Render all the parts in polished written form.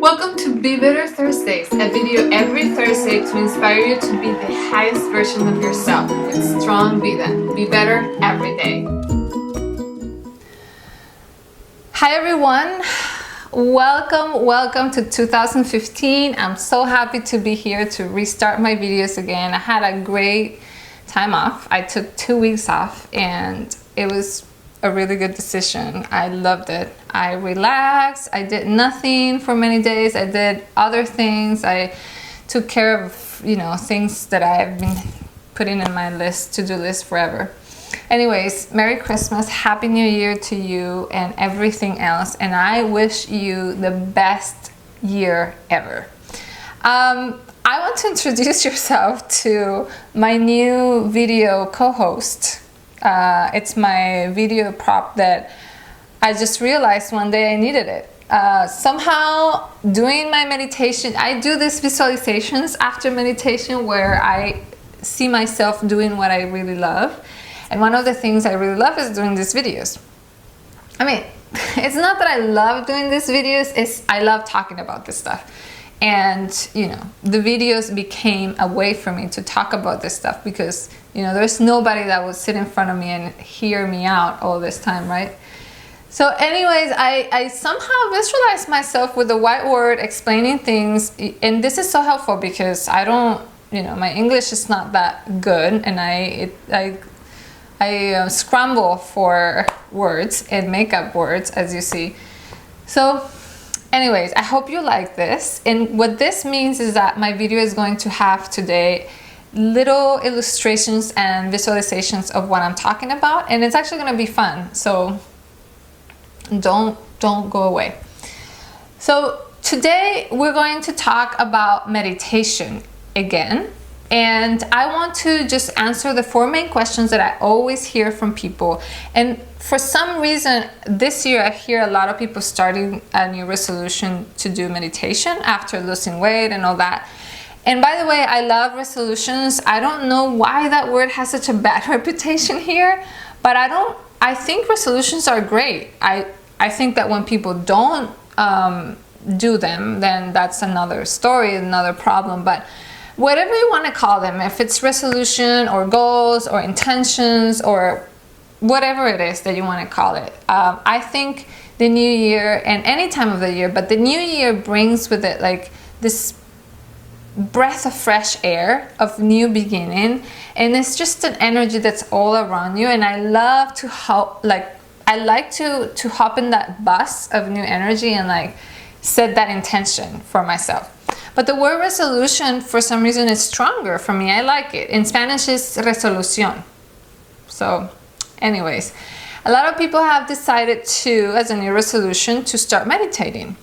Welcome to Be Better Thursdays, a video every Thursday to inspire you to be the highest version of yourself with strong Vida. Be better every day. Hi everyone, welcome to 2015. I'm so happy to be here to restart my videos again. I had a great time off. I took 2 weeks off and it was a really good decision. I loved it. I relaxed. I did nothing for many days. I did other things. I took care of, things that I've been putting in my to-do list forever. Anyways, Merry Christmas, Happy New Year to you and everything else. And I wish you the best year ever. I want to introduce yourself to my new video co-host. It's my video prop that I just realized one day I needed it. Somehow doing my meditation, I do these visualizations after meditation where I see myself doing what I really love. And one of the things I really love is doing these videos. I mean, it's not that I love doing these videos, it's I love talking about this stuff. And, the videos became a way for me to talk about this stuff because, there's nobody that would sit in front of me and hear me out all this time, right? So anyways, I somehow visualized myself with the whiteboard explaining things. And this is so helpful because I don't, my English is not that good. And I scramble for words and make up words, as you see. So anyways, I hope you like this. And what this means is that my video is going to have today little illustrations and visualizations of what I'm talking about. And it's actually going to be fun. So don't go away. So today we're going to talk about meditation again. And I want to just answer the 4 main questions that I always hear from people. And for some reason, this year I hear a lot of people starting a new resolution to do meditation after losing weight and all that. And by the way, I love resolutions. I don't know why that word has such a bad reputation here, but I think resolutions are great. I think that when people don't do them, then that's another story, another problem. But whatever you want to call them, if it's resolution or goals or intentions or whatever it is that you want to call it, I think the new year and any time of the year, but the new year brings with it like this breath of fresh air of new beginning, and it's just an energy that's all around you. And I love to I like to hop in that bus of new energy and set that intention for myself. But the word resolution, for some reason, is stronger for me. I like it. In Spanish, it's resolución. So, anyways, a lot of people have decided to, as a new resolution, to start meditating.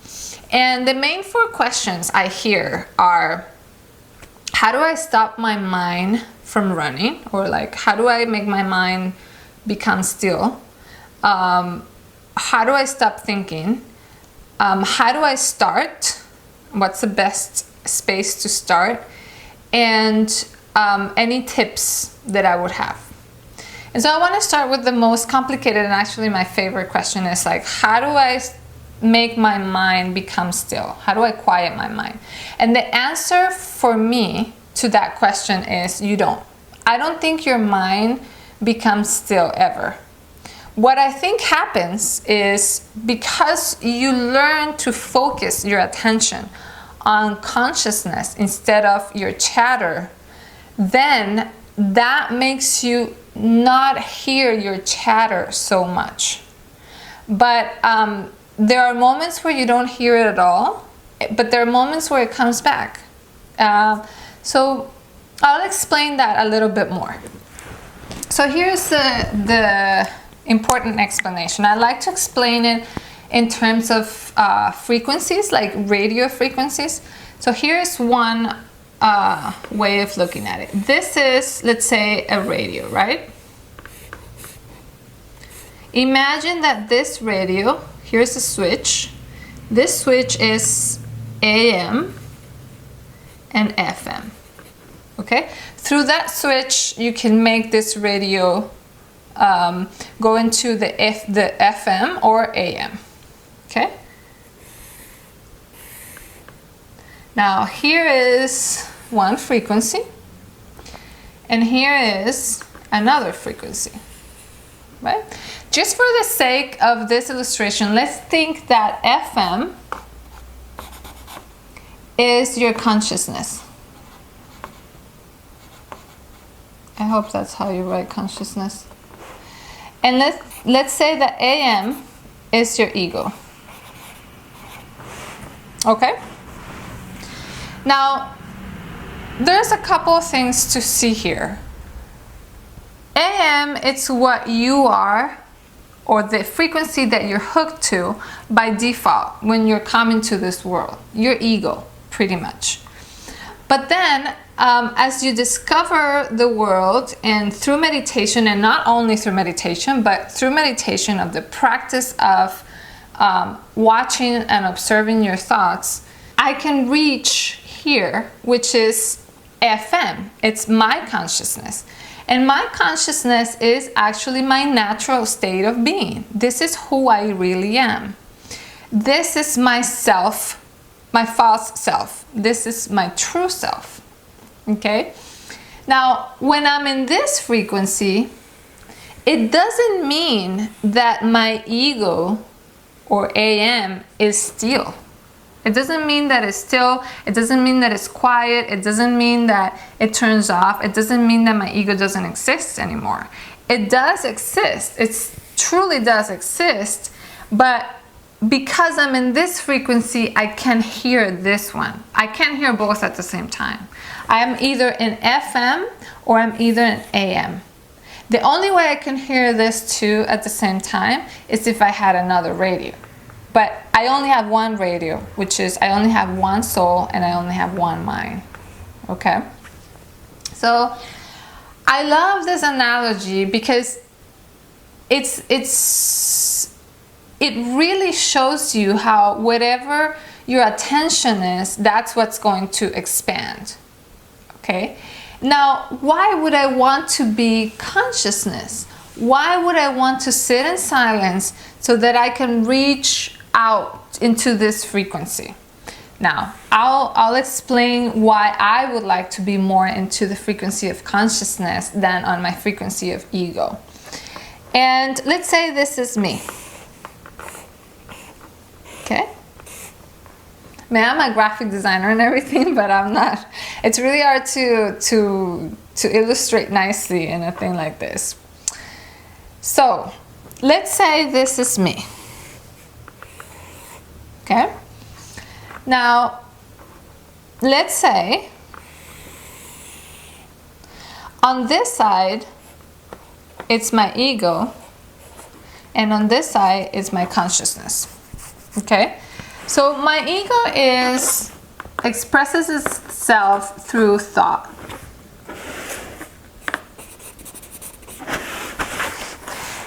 And the main 4 questions I hear are, how do I stop my mind from running? Or how do I make my mind become still? How do I stop thinking? How do I start? What's the best space to start? And any tips that I would have. And so I want to start with the most complicated and actually my favorite question is how do I make my mind become still? How do I quiet my mind? And the answer for me to that question is you don't. I don't think your mind becomes still ever. What I think happens is because you learn to focus your attention on consciousness instead of your chatter, then that makes you not hear your chatter so much. But there are moments where you don't hear it at all, but there are moments where it comes back. So I'll explain that a little bit more. So here's the important explanation. I like to explain it in terms of frequencies, like radio frequencies. So here's one way of looking at it. This is, let's say, a radio, right? Imagine that this radio, here's a switch. This switch is AM and FM. Okay? Through that switch, you can make this radio go into the FM or AM. Okay? Now here is one frequency, and here is another frequency, right? Just for the sake of this illustration, let's think that FM is your consciousness. I hope that's how you write consciousness. And let's say that AM is your ego. Okay? Now, there's a couple of things to see here. AM, it's what you are, or the frequency that you're hooked to by default when you're coming to this world. Your ego, pretty much. But then, as you discover the world and through meditation, and not only through meditation, but through meditation of the practice of watching and observing your thoughts, I can reach here, which is FM. It's my consciousness. And my consciousness is actually my natural state of being. This is who I really am. This is myself, my false self. This is my true self. Okay? Now, when I'm in this frequency, it doesn't mean that my ego or AM is still. It doesn't mean that it's still. It doesn't mean that it's quiet. It doesn't mean that it turns off. It doesn't mean that my ego doesn't exist anymore. It does exist. It truly does exist. But because I'm in this frequency, I can hear this one. I can't hear both at the same time. I am either in FM or I'm either in AM. The only way I can hear this two at the same time is if I had another radio. But I only have one radio, which is I only have one soul and I only have one mind. Okay? So I love this analogy because it really shows you how whatever your attention is, that's what's going to expand. Okay? Now, why would I want to be consciousness? Why would I want to sit in silence so that I can reach out into this frequency? Now, I'll explain why I would like to be more into the frequency of consciousness than on my frequency of ego. And let's say this is me. Okay? I mean, I'm a graphic designer and everything, but I'm not. It's really hard to illustrate nicely in a thing like this. So, let's say this is me. Okay? Now, let's say on this side, it's my ego, and on this side, it's my consciousness. Okay? So my ego expresses itself through thought.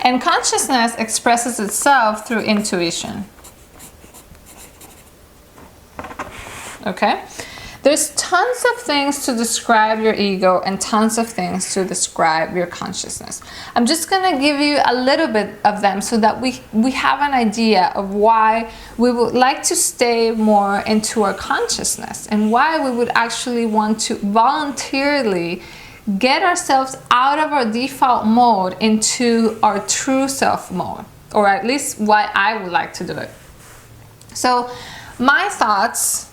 And consciousness expresses itself through intuition. Okay? There's tons of things to describe your ego and tons of things to describe your consciousness. I'm just going to give you a little bit of them so that we have an idea of why we would like to stay more into our consciousness and why we would actually want to voluntarily get ourselves out of our default mode into our true self mode, or at least why I would like to do it. So my thoughts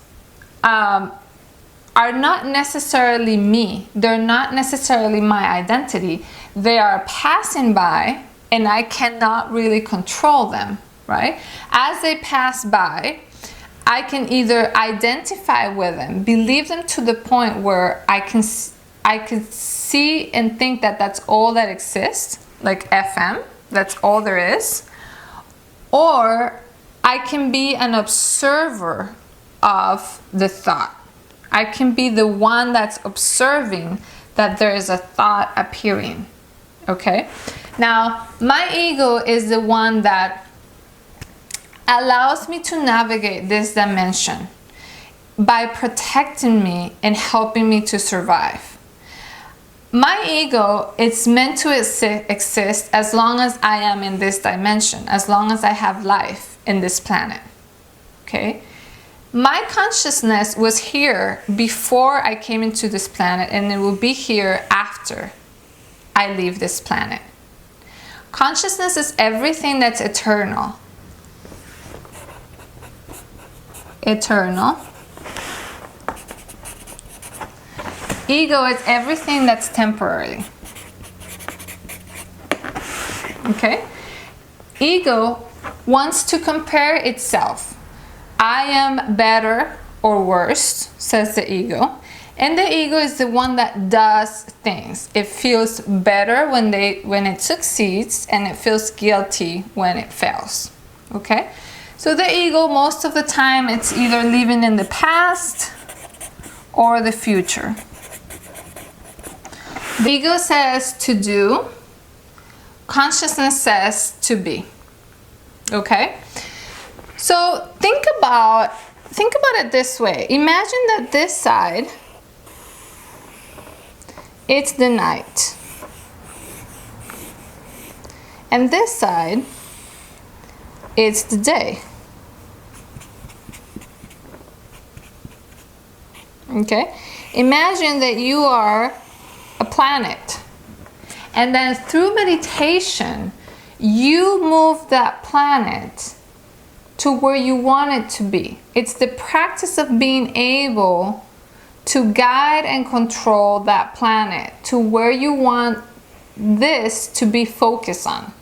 are not necessarily me. They're not necessarily my identity. They are passing by and I cannot really control them, right? As they pass by, I can either identify with them, believe them to the point where I can see and think that that's all that exists, like FM, that's all there is, or I can be an observer of the thought. I can be the one that's observing that there is a thought appearing. Okay? Now, my ego is the one that allows me to navigate this dimension by protecting me and helping me to survive. My ego is meant to exist as long as I am in this dimension, as long as I have life in this planet. Okay? My consciousness was here before I came into this planet, and it will be here after I leave this planet. Consciousness is everything that's eternal. Eternal. Ego is everything that's temporary. Okay? Ego wants to compare itself. I am better or worse, says the ego. And the ego is the one that does things. It feels better when it succeeds, and it feels guilty when it fails. Okay? So the ego, most of the time, it's either living in the past or the future. The ego says to do, consciousness says to be. Okay? So think about it this way. Imagine that this side, it's the night. And this side, it's the day. Okay? Imagine that you are a planet. And then through meditation, you move that planet to where you want it to be. It's the practice of being able to guide and control that planet to where you want this to be focused on.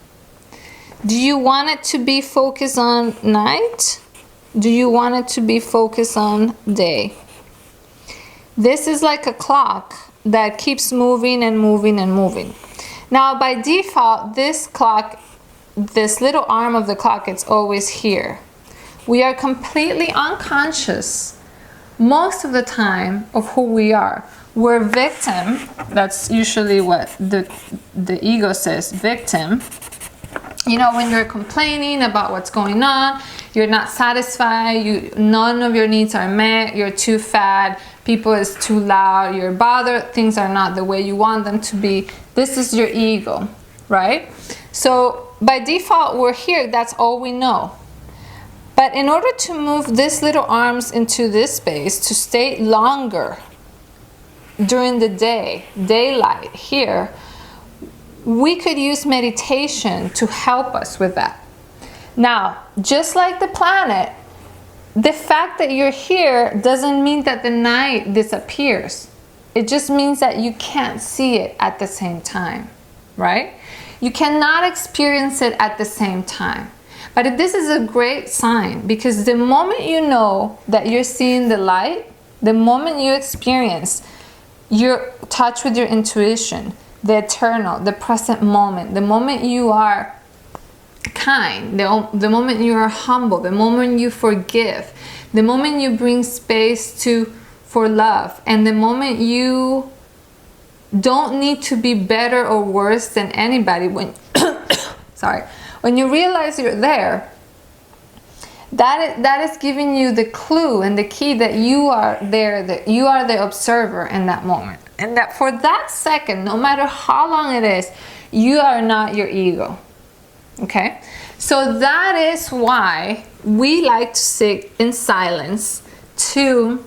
Do you want it to be focused on night? Do you want it to be focused on day? This is like a clock that keeps moving and moving and moving. Now, by default, this clock, this little arm of the clock, it's always here. We are completely unconscious most of the time of who we are. We're victim. That's usually what the ego says, victim. You know, when you're complaining about what's going on, you're not satisfied, none of your needs are met, you're too fat, people is too loud, you're bothered, things are not the way you want them to be. This is your ego, right? So by default, we're here, that's all we know. But in order to move these little arms into this space, to stay longer during the day, daylight here, we could use meditation to help us with that. Now, just like the planet, the fact that you're here doesn't mean that the night disappears. It just means that you can't see it at the same time, right? You cannot experience it at the same time. But this is a great sign, because the moment you know that you're seeing the light, the moment you experience your touch with your intuition, the eternal, the present moment, the moment you are kind, the moment you are humble, the moment you forgive, the moment you bring space for love, and the moment you don't need to be better or worse than anybody, when you realize you're there, that is giving you the clue and the key that you are there, that you are the observer in that moment. And that for that second, no matter how long it is, you are not your ego. Okay? So that is why we like to sit in silence to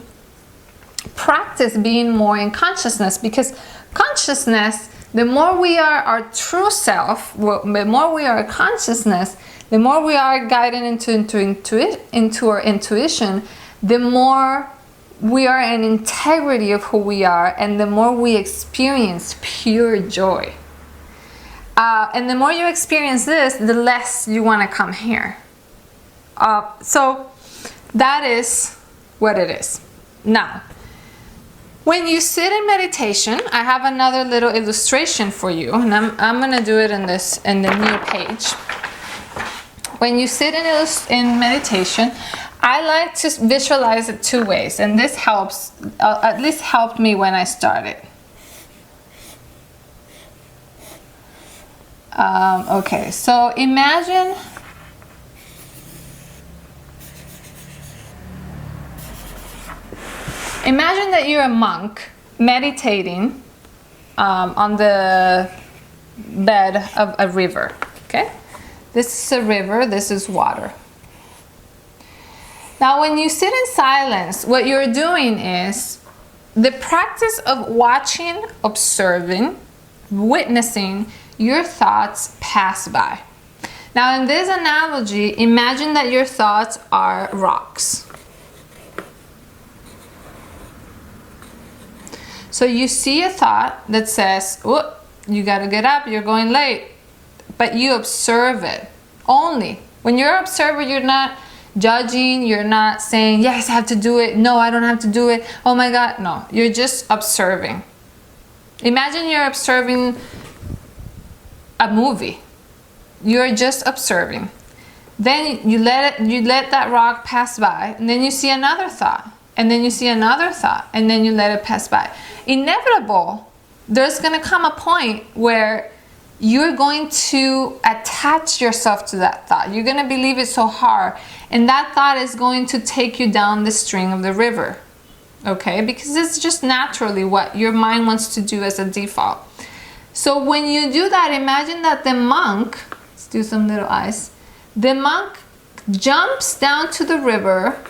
practice being more in consciousness, because consciousness, the more we are our true self, the more we are consciousness, the more we are guided into our intuition, the more we are in integrity of who we are, and the more we experience pure joy. And the more you experience this, the less you want to come here. So that is what it is. Now, when you sit in meditation, I have another little illustration for you, and I'm going to do it in the new page. When you sit in meditation, I like to visualize it two ways, and this helps, at least helped me when I started. Okay, so imagine that you're a monk meditating on the bed of a river. Okay, this is a river, this is water. Now, when you sit in silence, what you're doing is the practice of watching, observing, witnessing your thoughts pass by. Now, in this analogy, imagine that your thoughts are rocks. So you see a thought that says, oh, you gotta get up, you're going late. But you observe it only. When you're an observer, you're not judging, you're not saying, yes, I have to do it. No, I don't have to do it. Oh my God. No, you're just observing. Imagine you're observing a movie. You're just observing. Then you let that rock pass by, and then you see another thought, and then you see another thought, and then you let it pass by. Inevitable, there's gonna come a point where you're going to attach yourself to that thought. You're gonna believe it so hard, and that thought is going to take you down the stream of the river, okay? Because it's just naturally what your mind wants to do as a default. So when you do that, imagine that the monk, let's do some little eyes. The monk jumps down to the river,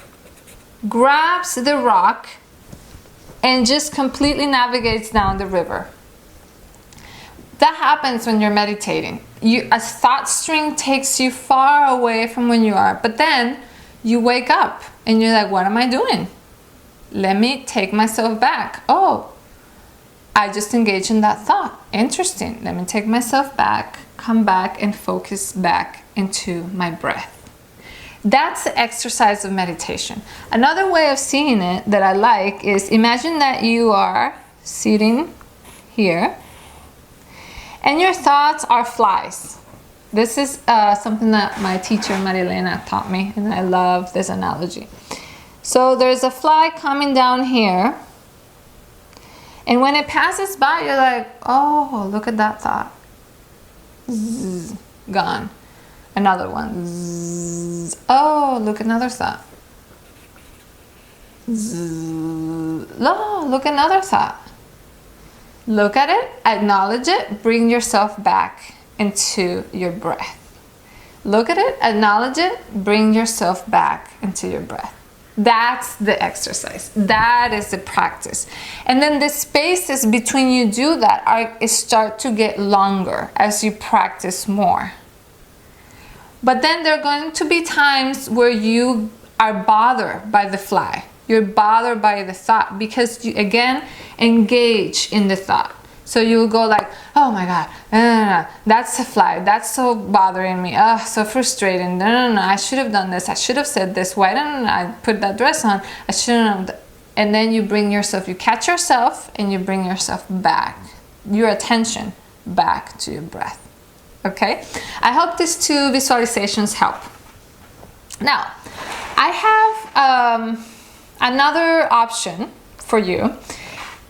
grabs the rock, and just completely navigates down the river. That happens when you're meditating. A thought string takes you far away from when you are, but then you wake up and you're like, what am I doing? Let me take myself back. Oh, I just engaged in that thought. Interesting. Let me take myself back, come back, and focus back into my breath. That's the exercise of meditation. Another way of seeing it that I like is imagine that you are sitting here and your thoughts are flies. This is something that my teacher Marilena taught me, and I love this analogy. So there's a fly coming down here, and when it passes by, you're like, oh, look at that thought. Zzz, gone. Another one. Zzz. Oh, look, another thought. Zzz. Oh, look, another thought. Look at it, acknowledge it, bring yourself back into your breath. Look at it, acknowledge it, bring yourself back into your breath. That's the exercise. That is the practice. And then the spaces between you do that start to get longer as you practice more. But then there are going to be times where you are bothered by the fly. You're bothered by the thought because you, again, engage in the thought. So you'll go like, oh my God, no, that's a fly. That's so bothering me. Oh, so frustrating. No, I should have done this. I should have said this. Why didn't I put that dress on? I shouldn't have. And then you catch yourself and you bring yourself back, your attention back to your breath. Okay? I hope these two visualizations help. Now, I have another option for you.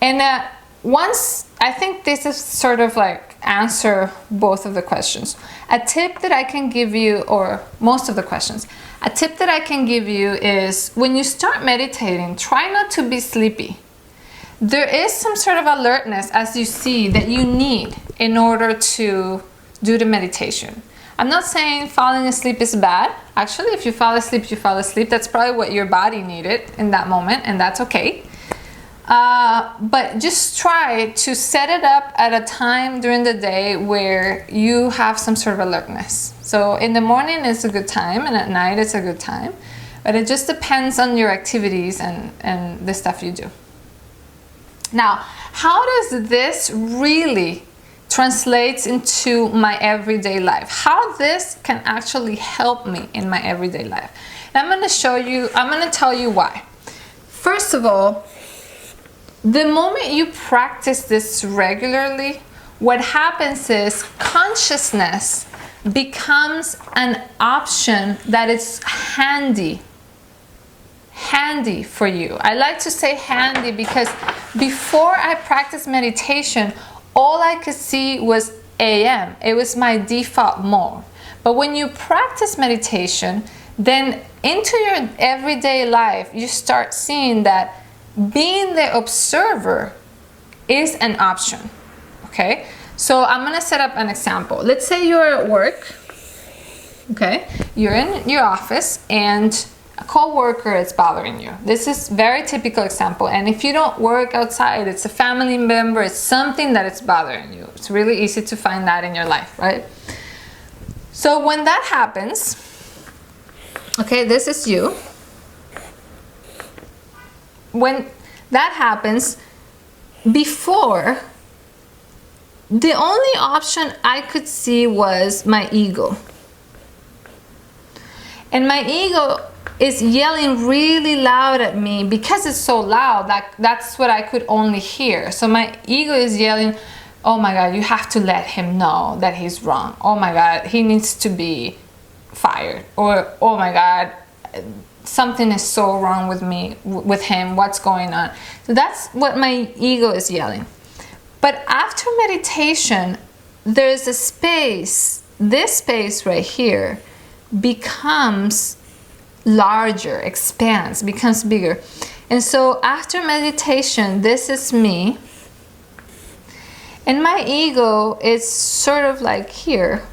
And once, I think this is sort of like answer both of the questions. A tip that I can give you, or most of the questions, a tip that I can give you is when you start meditating, try not to be sleepy. There is some sort of alertness, as you see, that you need in order to do the meditation. I'm not saying falling asleep is bad. Actually, if you fall asleep, you fall asleep. That's probably what your body needed in that moment, and that's okay. But just try to set it up at a time during the day where you have some sort of alertness. So in the morning is a good time, and at night it's a good time. But it just depends on your activities and the stuff you do. Now, how does this really translate into my everyday life? How this can actually help me in my everyday life? And I'm going to tell you why. First of all, the moment you practice this regularly, what happens is consciousness becomes an option that is handy for you. I like to say handy because before I practiced meditation, all I could see was AM. It was my default mode. But when you practice meditation, then into your everyday life, you start seeing that being the observer is an option, okay? So I'm gonna set up an example. Let's say you're at work, okay? You're in your office and a co-worker is bothering you. This is very typical example. And if you don't work outside, it's a family member, it's something that is bothering you. It's really easy to find that in your life, right? So when that happens, okay, this is you. When that happens, before, the only option I could see was my ego. And my ego is yelling really loud at me because it's so loud. That's what I could only hear. So my ego is yelling, oh my God, you have to let him know that he's wrong. Oh my God, he needs to be fired. Or, oh my God, something is so wrong with me, with him. What's going on? So that's what my ego is yelling. But after meditation, there's a space, this space right here becomes larger, expands, becomes bigger. And so after meditation, this is me. And my ego is sort of like here.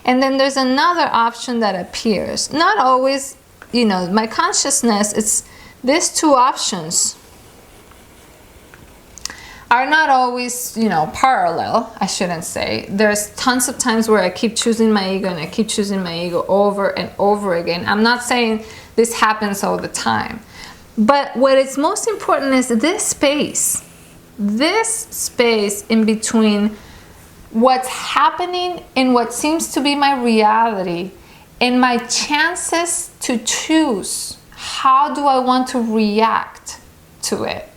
And then there's another option that appears. Not always, my consciousness, it's these two options are not always, parallel, I shouldn't say. There's tons of times where I keep choosing my ego and I keep choosing my ego over and over again. I'm not saying this happens all the time. But what is most important is this space in between what's happening and what seems to be my reality and my chances to choose. How do I want to react to it?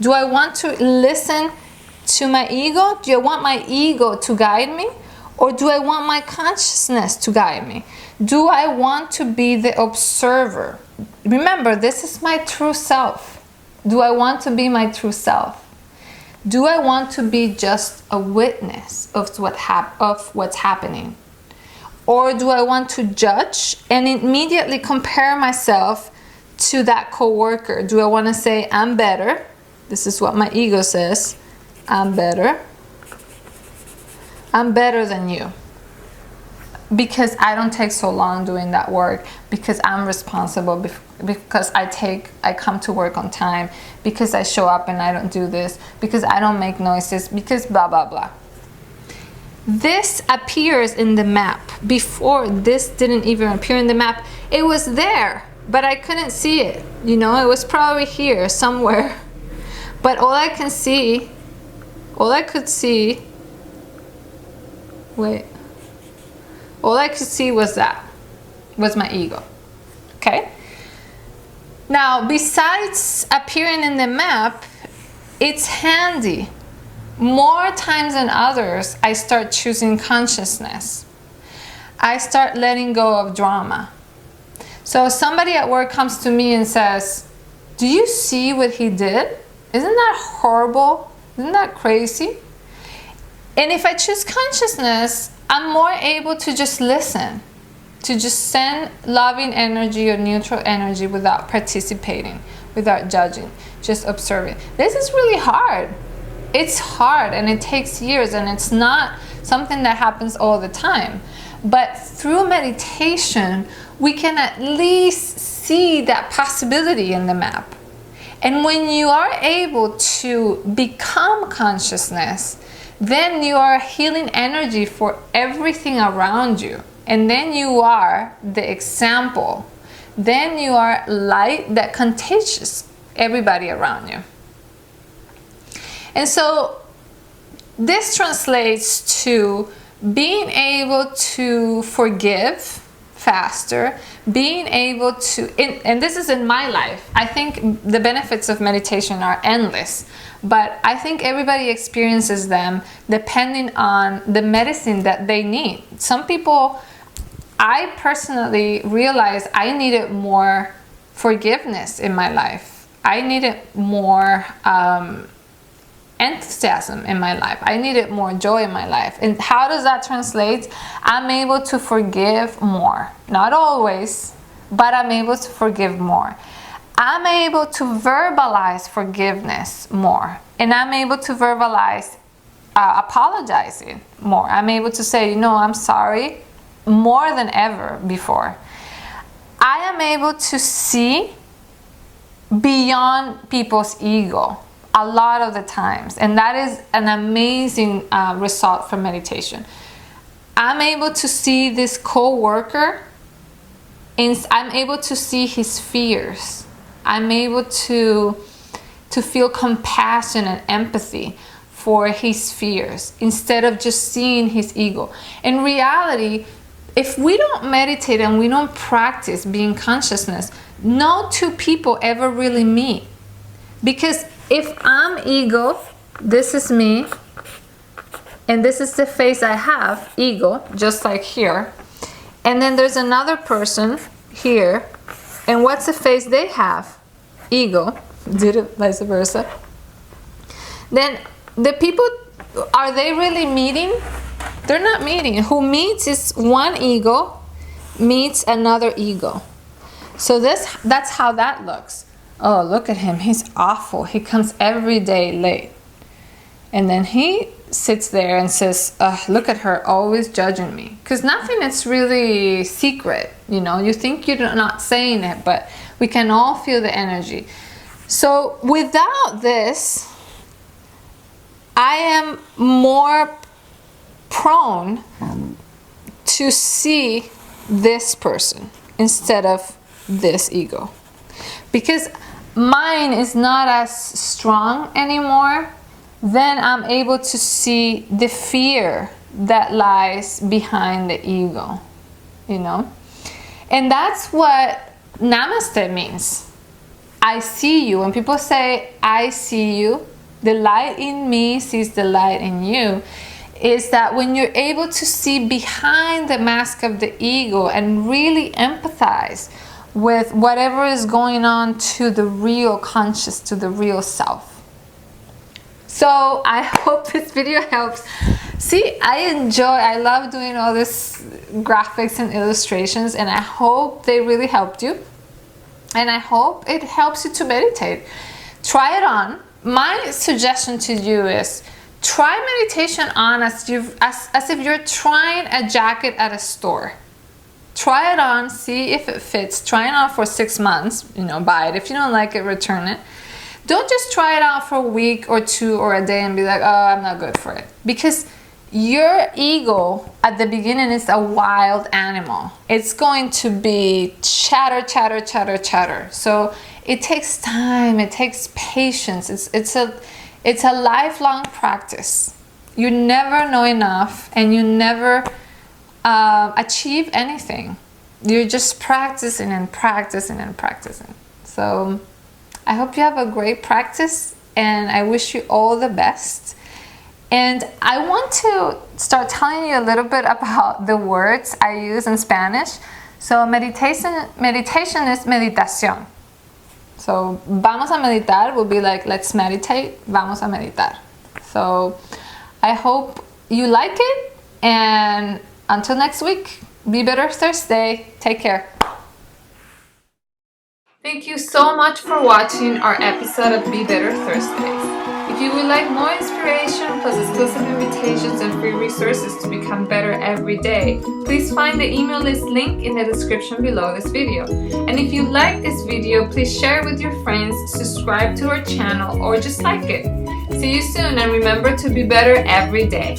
Do I want to listen to my ego? Do I want my ego to guide me? Or do I want my consciousness to guide me? Do I want to be the observer? Remember, this is my true self. Do I want to be my true self? Do I want to be just a witness of what's happening? Or do I want to judge and immediately compare myself to that coworker? Do I want to say, I'm better? This is what my ego says. I'm better. I'm better than you. Because I don't take so long doing that work. Because I'm responsible. Because I come to work on time. Because I show up and I don't do this. Because I don't make noises. Because blah, blah, blah. This appears in the map. Before, this didn't even appear in the map. It was there, but I couldn't see it. It was probably here somewhere. But all I could see was my ego. Okay? Now, besides appearing in the map, it's handy. More times than others, I start choosing consciousness. I start letting go of drama. So somebody at work comes to me and says, do you see what he did? Isn't that horrible? Isn't that crazy? And if I choose consciousness, I'm more able to just listen, to just send loving energy or neutral energy without participating, without judging, just observing. This is really hard. It's hard and it takes years and it's not something that happens all the time. But through meditation, we can at least see that possibility in the map. And when you are able to become consciousness, then you are healing energy for everything around you. And then you are the example. Then you are light that contagious everybody around you. And so this translates to being able to forgive faster, being able to, and this is in my life. I think the benefits of meditation are endless, but I think everybody experiences them depending on the medicine that they need. Some people, I personally realized I needed more forgiveness in my life. I needed more enthusiasm in my life. I needed more joy in my life. And how does that translate? I'm able to forgive more. Not always, but I'm able to forgive more. I'm able to verbalize forgiveness more. And I'm able to verbalize apologizing more. I'm able to say, I'm sorry more than ever before. I am able to see beyond people's ego a lot of the times, and that is an amazing result from meditation. I'm able to see this co-worker, and I'm able to see his fears. I'm able to feel compassion and empathy for his fears instead of just seeing his ego. In reality, if we don't meditate and we don't practice being consciousness, no two people ever really meet. Because if I'm ego, this is me, and this is the face I have, ego, just like here. And then there's another person here, and what's the face they have? Ego. Did it vice versa? Then the people, are they really meeting? They're not meeting. Who meets is one ego meets another ego. So that's how that looks. Oh, look at him. He's awful. He comes every day late. And then he sits there and says, look at her always judging me. Because nothing is really secret. You know, you think you're not saying it, but we can all feel the energy. So without this, I am more prone to see this person instead of this ego, because mine is not as strong anymore. Then I'm able to see the fear that lies behind the ego, you know. And that's what namaste means. I see you. When people say I see you, the light in me sees the light in you, is that when you're able to see behind the mask of the ego and really empathize with whatever is going on to the real conscious, to the real self. So I hope this video helps. See, I love doing all this graphics and illustrations, and I hope they really helped you. And I hope it helps you to meditate. Try it on. My suggestion to you is try meditation on as if you're trying a jacket at a store. Try it on, see if it fits. Try it on for 6 months, you know, buy it. If you don't like it, return it. Don't just try it out for a week or two or a day and be like, oh, I'm not good for it. Because your ego at the beginning is a wild animal. It's going to be chatter, chatter, chatter, chatter. So it takes time, it takes patience. It's a lifelong practice. You never know enough, and you never achieve anything. You're just practicing and practicing and practicing. So I hope you have a great practice, and I wish you all the best. And I want to start telling you a little bit about the words I use in Spanish. So meditation is meditación. So vamos a meditar will be like, let's meditate, vamos a meditar. So I hope you like it, and until next week, Be Better Thursday. Take care. Thank you so much for watching our episode of Be Better Thursdays. If you would like more inspiration plus exclusive invitations and free resources to become better every day, please find the email list link in the description below this video. And if you like this video, please share it with your friends, subscribe to our channel, or just like it. See you soon, and remember to be better every day.